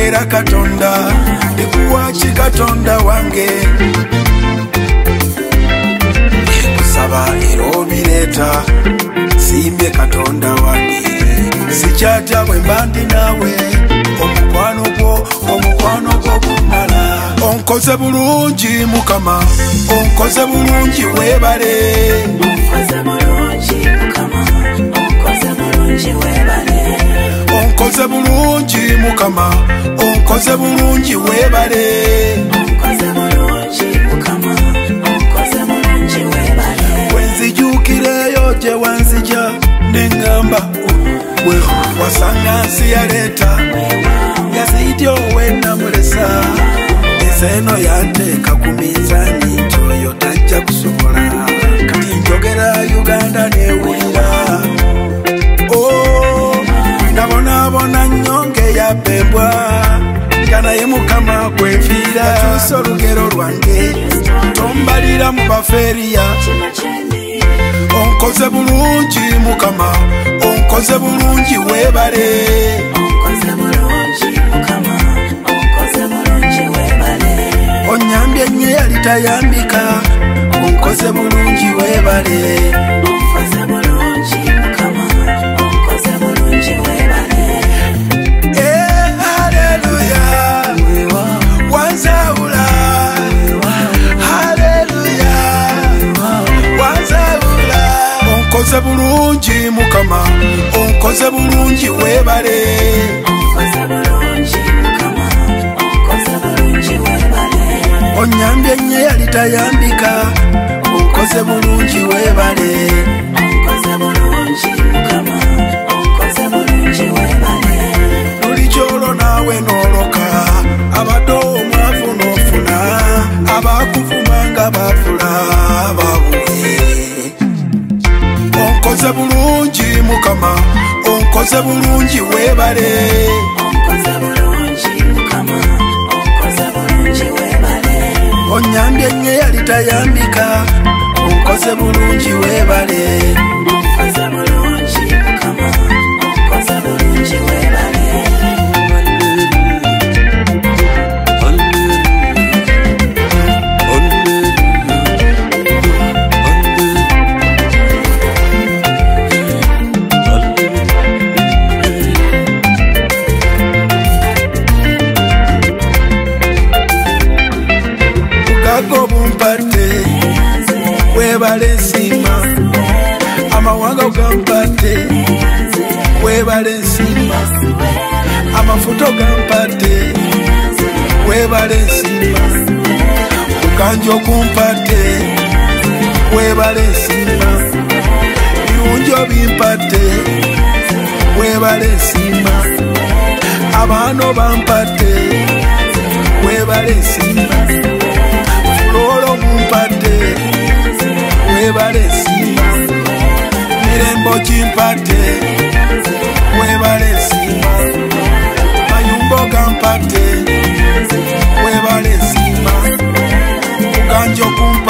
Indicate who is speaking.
Speaker 1: era Katonda ekuwaaki Katonda wange ekusaba era obireeta simbye Katonda wange sikyatya bwe mba ndi naawe omukwano gwo gumala onkoze bulungi Mukama onkoze bulungi weebale onkoze bulungi Mukama onkoze bulungi weebale onkoze bulungi Mukama onkoze bulungi weebale onkoze bulungi Mukama onkoze bulungi weebale wenzijuukireyo gye wanzija neŋŋamba we wasanga nsi yaleeta yazidde owennamulesa eno yanteeka ku minzaani nti oyo tajja kusobola kati njogera Uganda newulira nabonaabona nnyonge yapembwa nga naye Mukama kwenfiira tuusa olugero lwange tombalira mu bafeeriya onkoze bulungi Mukama onkoze bulungi weebale onkoze bulungi Mukama onkoze bulungi weebale onyambye nnyo yali tayambika onkoze bulungi weebale onkoze bulungi Mukama onkoze bulungi weebale haleluya wanzawula haleluya wanzawula onkoze bulungi Mukama onkoze bulungi weebale onkoze bulungi Mukama onkoze bulungi weebale onyambye nnyo yali tayambika onkoze bulungi weebale onkoze bulungi Mukama onkoze bulungi weebale buli kyolo naawe nooloka abadde omwavu n'ofuna abakuvuma nga bafula babuwe onkoze bulungi Mukama onkoze bulungi weebale onkoze bulungi Mukama onkoze bulungi weebale onyambye nnyo yali tayambika onkoze bulungi weebale onkoze bulungi Mukama onkoze bulungi weebale weebale nsima amawanga gampate weebale nsima amafuto gampate weebale nsima kukanjo kumpate weebale nsima birunjo bimpate weebale nsima abaano bampate weebale nsima fulolo mumpate weebale nsima mirembo kimpate weebale nsima mayumbo gampate weebale nsima kuganjo kumpate